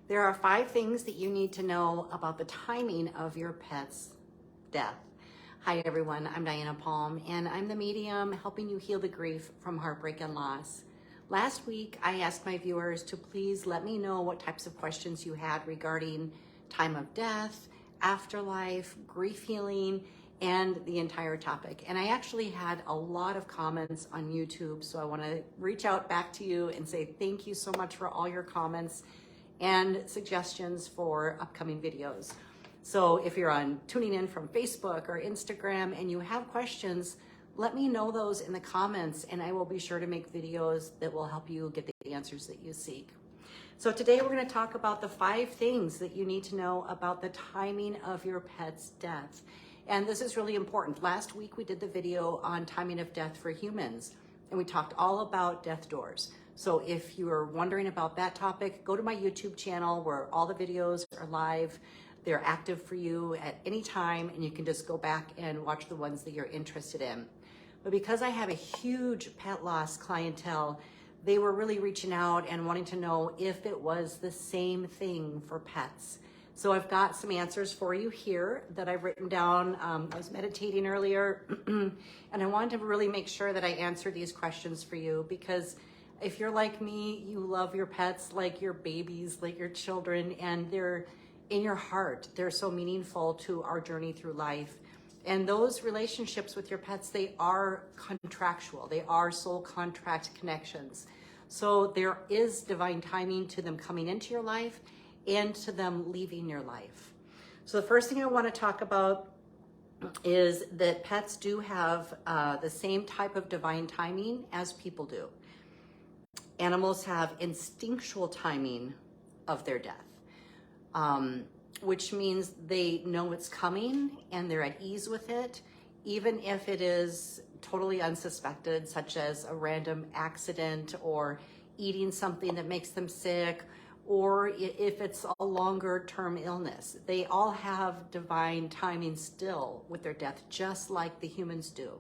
There are 5 things that you need to know about the timing of your pet's death. Hi everyone, I'm Diana Palm, and I'm the medium helping you heal the grief from heartbreak and loss. Last week, I asked my viewers to please let me know what types of questions you had regarding time of death, afterlife, grief healing, and the entire topic. And I actually had a lot of comments on YouTube, so I want to reach out back to you and say thank you so much for all your comments and suggestions for upcoming videos. So if you're tuning in from Facebook or Instagram and you have questions, let me know those in the comments and I will be sure to make videos that will help you get the answers that you seek. So today we're going to talk about the 5 things that you need to know about the timing of your pet's death. And this is really important. Last week we did the video on timing of death for humans and we talked all about death doors. So if you are wondering about that topic, go to my YouTube channel where all the videos are live. They're active for you at any time and you can just go back and watch the ones that you're interested in. But because I have a huge pet loss clientele, they were really reaching out and wanting to know if it was the same thing for pets. So I've got some answers for you here that I've written down. I was meditating earlier and I wanted to really make sure that I answered these questions for you because if you're like me, you love your pets like your babies, like your children, and they're in your heart. They're so meaningful to our journey through life. And those relationships with your pets, they are contractual. They are soul contract connections. So there is divine timing to them coming into your life and to them leaving your life. So the first thing I want to talk about is that pets do have the same type of divine timing as people do. Animals have instinctual timing of their death, which means they know it's coming and they're at ease with it, even if it is totally unsuspected, such as a random accident or eating something that makes them sick, or if it's a longer term illness. They all have divine timing still with their death, just like the humans do.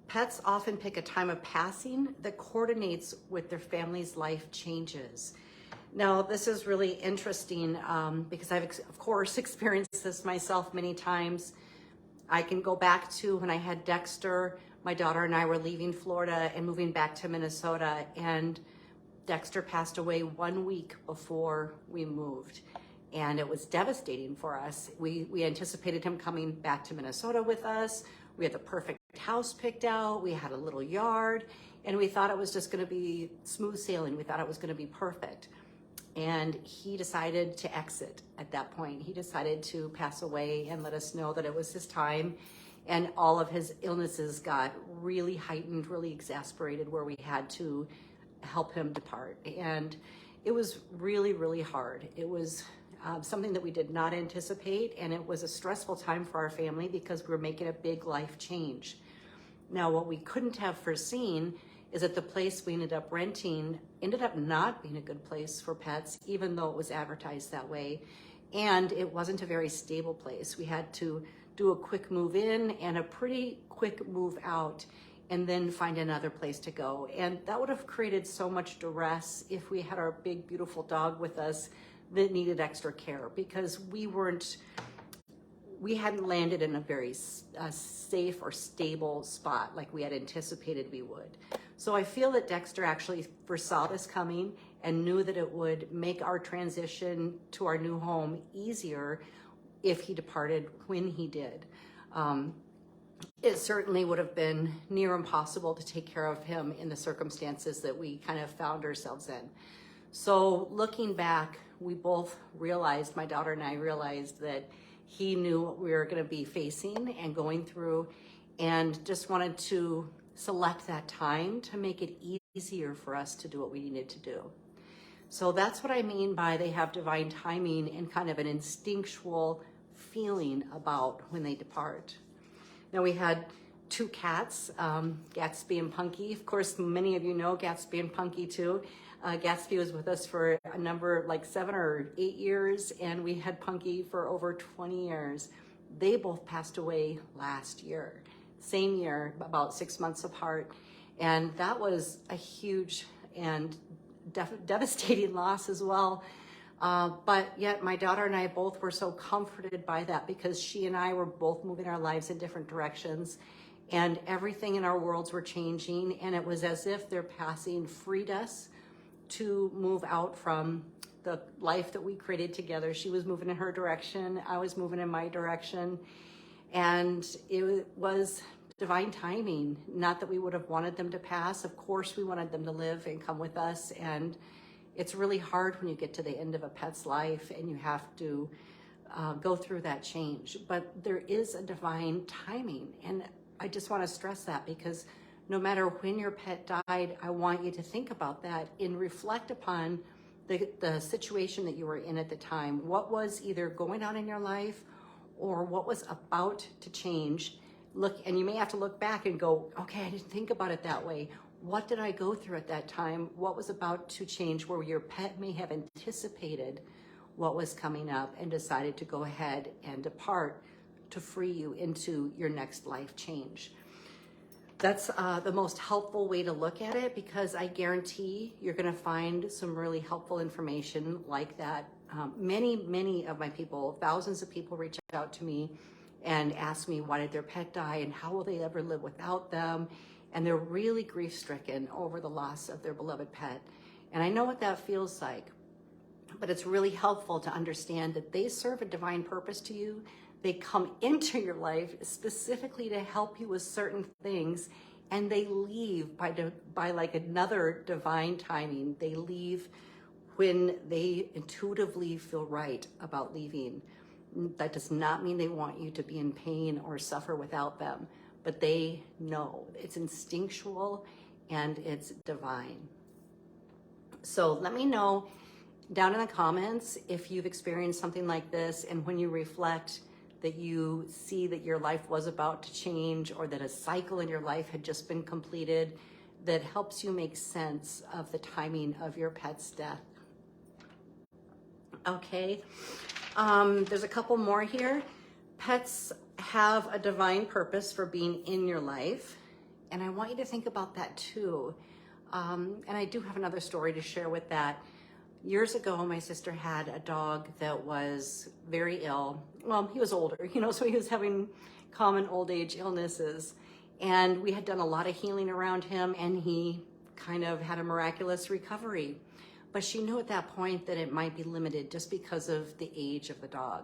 Pets often pick a time of passing that coordinates with their family's life changes. Now, this is really interesting because I've, of course, experienced this myself many times. I can go back to when I had Dexter. My daughter and I were leaving Florida and moving back to Minnesota, and Dexter passed away 1 week before we moved. And it was devastating for us. We anticipated him coming back to Minnesota with us. We had the perfect house picked out. We had a little yard and we thought it was just going to be smooth sailing. We thought it was going to be perfect. And he decided to exit at that point. He decided to pass away and let us know that it was his time. And all of his illnesses got really heightened, really exasperated, where we had to help him depart. And it was really, really hard. It was something that we did not anticipate, and it was a stressful time for our family because we were making a big life change. Now, what we couldn't have foreseen is that the place we ended up renting ended up not being a good place for pets, even though it was advertised that way. And it wasn't a very stable place. We had to do a quick move in and a pretty quick move out and then find another place to go. And that would have created so much duress if we had our big, beautiful dog with us that needed extra care, because we hadn't landed in a very safe or stable spot like we had anticipated we would. So I feel that Dexter actually foresaw this coming and knew that it would make our transition to our new home easier if he departed when he did. It certainly would have been near impossible to take care of him in the circumstances that we kind of found ourselves in. So looking back, we both realized, my daughter and I realized, that he knew what we were going to be facing and going through, and just wanted to select that time to make it easier for us to do what we needed to do. So that's what I mean by they have divine timing and kind of an instinctual feeling about when they depart. Now, we had 2 cats, Gatsby and Punky. Of course, many of you know Gatsby and Punky too. Gatsby was with us for a number, like 7 or 8 years, and we had Punky for over 20 years. They both passed away last year, same year, about 6 months apart. And that was a huge and devastating loss as well. But yet my daughter and I both were so comforted by that because she and I were both moving our lives in different directions, and everything in our worlds were changing, and it was as if their passing freed us to move out from the life that we created together. She was moving in her direction, I was moving in my direction, and it was divine timing. Not that we would have wanted them to pass. Of course we wanted them to live and come with us, and it's really hard when you get to the end of a pet's life and you have to go through that change. But there is a divine timing, and I just want to stress that, because no matter when your pet died, I want you to think about that and reflect upon the situation that you were in at the time. What was either going on in your life or what was about to change. Look, and you may have to look back and go, okay, I didn't think about it that way. What did I go through at that time? What was about to change, where your pet may have anticipated what was coming up and decided to go ahead and depart to free you into your next life change. That's the most helpful way to look at it, because I guarantee you're going to find some really helpful information like that. Many of my people, thousands of people, reach out to me and ask me why did their pet die and how will they ever live without them, and they're really grief-stricken over the loss of their beloved pet. And I know what that feels like, but it's really helpful to understand that they serve a divine purpose to you. They come into your life specifically to help you with certain things, and they leave by like another divine timing. They leave when they intuitively feel right about leaving. That does not mean they want you to be in pain or suffer without them, but they know. It's instinctual and it's divine. So let me know down in the comments if you've experienced something like this, and when you reflect that you see that your life was about to change, or that a cycle in your life had just been completed that helps you make sense of the timing of your pet's death. Okay, there's a couple more here. Pets have a divine purpose for being in your life, and I want you to think about that too. And I do have another story to share with that. Years ago, my sister had a dog that was very ill. Well, he was older, so he was having common old age illnesses. And we had done a lot of healing around him, and he kind of had a miraculous recovery. But she knew at that point that it might be limited just because of the age of the dog.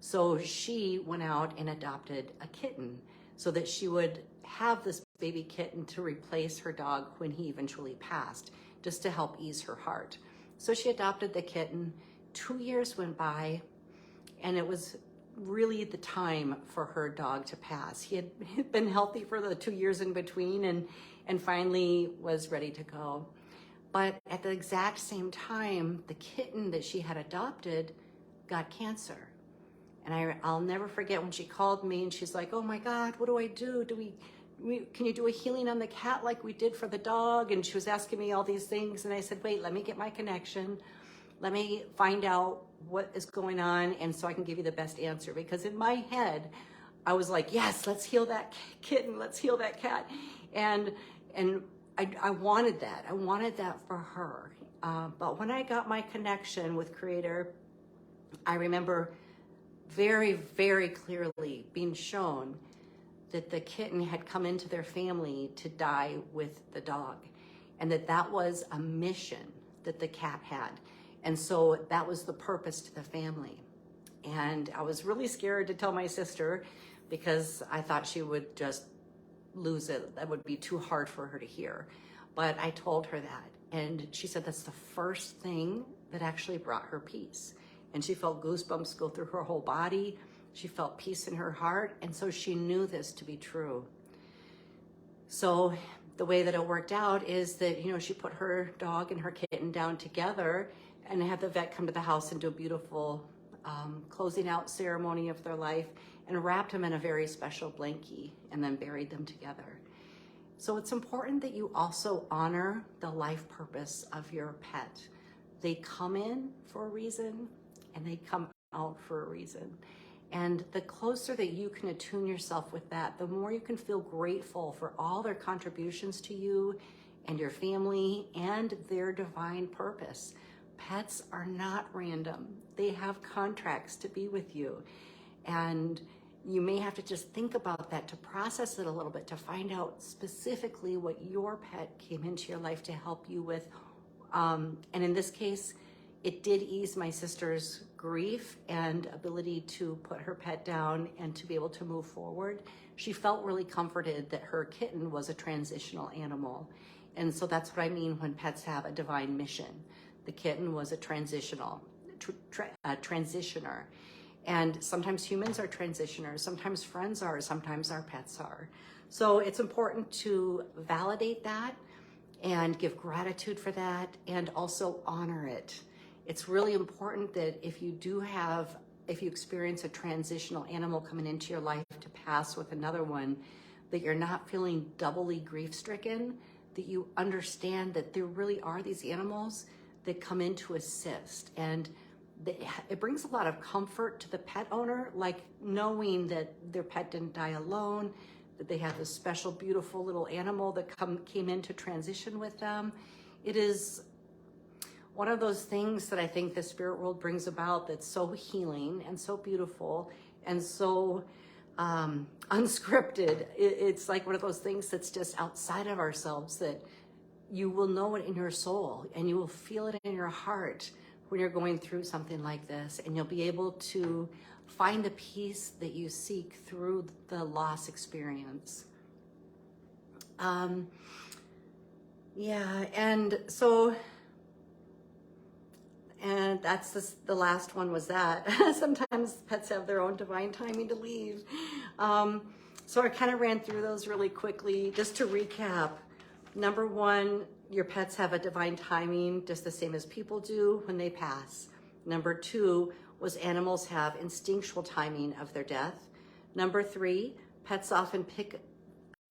So she went out and adopted a kitten so that she would have this baby kitten to replace her dog when he eventually passed, just to help ease her heart. So she adopted the kitten. 2 years went by, and it was really the time for her dog to pass. He had been healthy for the 2 years in between, and finally was ready to go. But at the exact same time, the kitten that she had adopted got cancer. And I'll never forget when she called me and she's like, oh my God, what do I do? Can you do a healing on the cat like we did for the dog? And she was asking me all these things. And I said, wait, let me get my connection. Let me find out what is going on, and so I can give you the best answer. Because in my head, I was like, yes, let's heal that kitten. Let's heal that cat. And I wanted that. I wanted that for her. But when I got my connection with Creator, I remember very, very clearly being shown that the kitten had come into their family to die with the dog, and that was a mission that the cat had. And so that was the purpose to the family. And I was really scared to tell my sister because I thought she would just lose it. That would be too hard for her to hear. But I told her that, and she said that's the first thing that actually brought her peace. And she felt goosebumps go through her whole body. She felt peace in her heart, and so she knew this to be true. So the way that it worked out is that, she put her dog and her kitten down together and had the vet come to the house and do a beautiful closing out ceremony of their life, and wrapped them in a very special blankie and then buried them together. So it's important that you also honor the life purpose of your pet. They come in for a reason and they come out for a reason. And the closer that you can attune yourself with that, the more you can feel grateful for all their contributions to you and your family and their divine purpose. Pets are not random. They have contracts to be with you. And you may have to just think about that to process it a little bit, to find out specifically what your pet came into your life to help you with. And in this case, it did ease my sister's grief and ability to put her pet down and to be able to move forward. She felt really comforted that her kitten was a transitional animal. And so that's what I mean when pets have a divine mission. The kitten was a transitioner. And sometimes humans are transitioners, sometimes friends are, sometimes our pets are. So it's important to validate that and give gratitude for that and also honor it. It's really important that if you experience a transitional animal coming into your life to pass with another one, that you're not feeling doubly grief-stricken, that you understand that there really are these animals that come in to assist. And it brings a lot of comfort to the pet owner, like knowing that their pet didn't die alone, that they have this special, beautiful little animal that came in to transition with them. It is one of those things that I think the spirit world brings about that's so healing and so beautiful and so unscripted. It's like one of those things that's just outside of ourselves, that you will know it in your soul and you will feel it in your heart when you're going through something like this, and you'll be able to find the peace that you seek through the loss experience. And that's the last one was that. Sometimes pets have their own divine timing to leave. So I kind of ran through those really quickly. Just to recap, number one, your pets have a divine timing just the same as people do when they pass. Number two was animals have instinctual timing of their death. Number three, pets often pick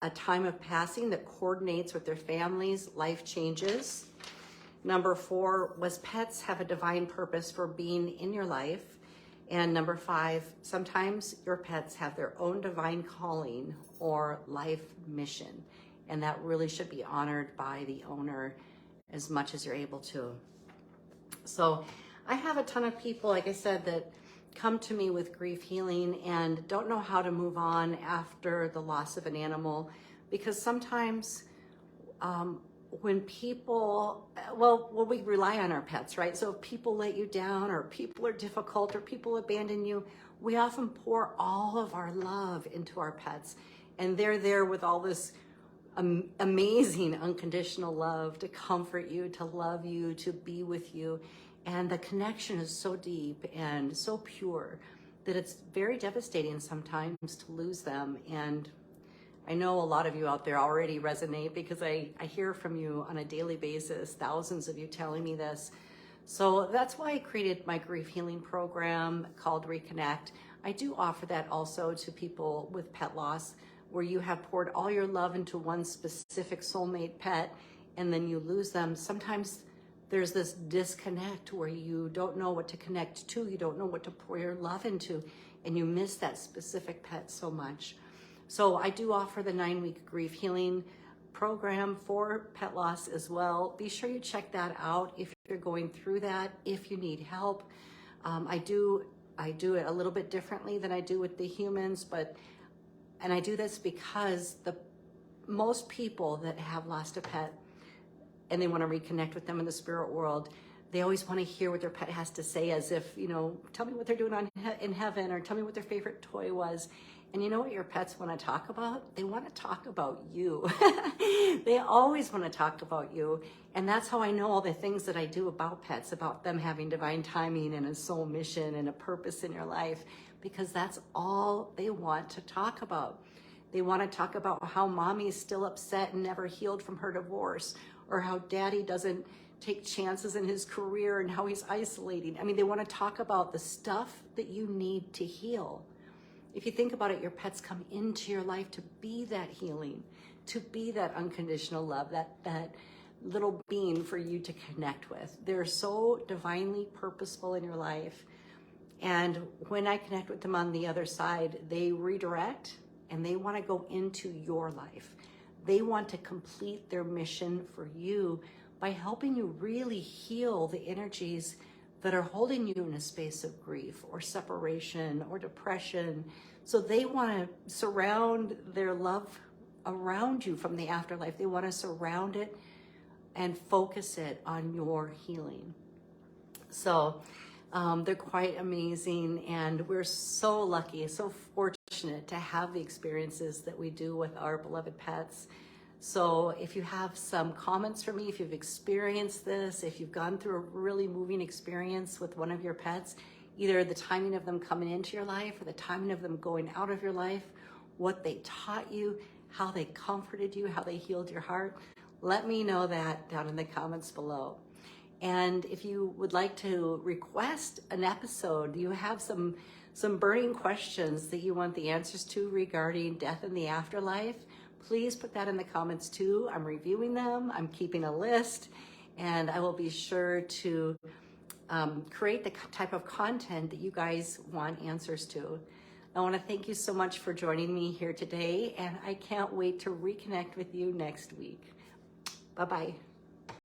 a time of passing that coordinates with their families' life changes. Number four was pets have a divine purpose for being in your life. And number five, sometimes your pets have their own divine calling or life mission. And that really should be honored by the owner as much as you're able to. So I have a ton of people, like I said, that come to me with grief healing and don't know how to move on after the loss of an animal, because sometimes when people, we rely on our pets, right? So if people let you down or people are difficult or people abandon you, we often pour all of our love into our pets, and they're there with all this amazing unconditional love to comfort you, to love you, to be with you. And the connection is so deep and so pure that it's very devastating sometimes to lose them. And I know a lot of you out there already resonate, because I hear from you on a daily basis, thousands of you telling me this. So that's why I created my grief healing program called Reconnect. I do offer that also to people with pet loss, where you have poured all your love into one specific soulmate pet and then you lose them. Sometimes there's this disconnect where you don't know what to connect to, you don't know what to pour your love into, and you miss that specific pet so much. So I do offer the 9-week grief healing program for pet loss as well. Be sure you check that out if you're going through that, if you need help. I do it a little bit differently than I do with the humans, and I do this because most people that have lost a pet and they want to reconnect with them in the spirit world, they always want to hear what their pet has to say, as if, tell me what they're doing in heaven, or tell me what their favorite toy was. And you know what your pets want to talk about? They want to talk about you. They always want to talk about you. And that's how I know all the things that I do about pets, about them having divine timing and a soul mission and a purpose in your life, because that's all they want to talk about. They want to talk about how mommy is still upset and never healed from her divorce, or how daddy doesn't take chances in his career and how he's isolating. I mean, they want to talk about the stuff that you need to heal. If you think about it, your pets come into your life to be that healing, to be that unconditional love, that little being for you to connect with. They're so divinely purposeful in your life. And when I connect with them on the other side, they redirect and they want to go into your life. They want to complete their mission for you by helping you really heal the energies that are holding you in a space of grief or separation or depression. So they want to surround their love around you from the afterlife. They want to surround it and focus it on your healing. So they're quite amazing, and we're so lucky, so fortunate to have the experiences that we do with our beloved pets. So if you have some comments for me, if you've experienced this, if you've gone through a really moving experience with one of your pets, either the timing of them coming into your life or the timing of them going out of your life, what they taught you, how they comforted you, how they healed your heart, let me know that down in the comments below. And if you would like to request an episode, you have some burning questions that you want the answers to regarding death and the afterlife, please put that in the comments too. I'm reviewing them, I'm keeping a list, and I will be sure to create the type of content that you guys want answers to. I want to thank you so much for joining me here today, and I can't wait to reconnect with you next week. Bye-bye.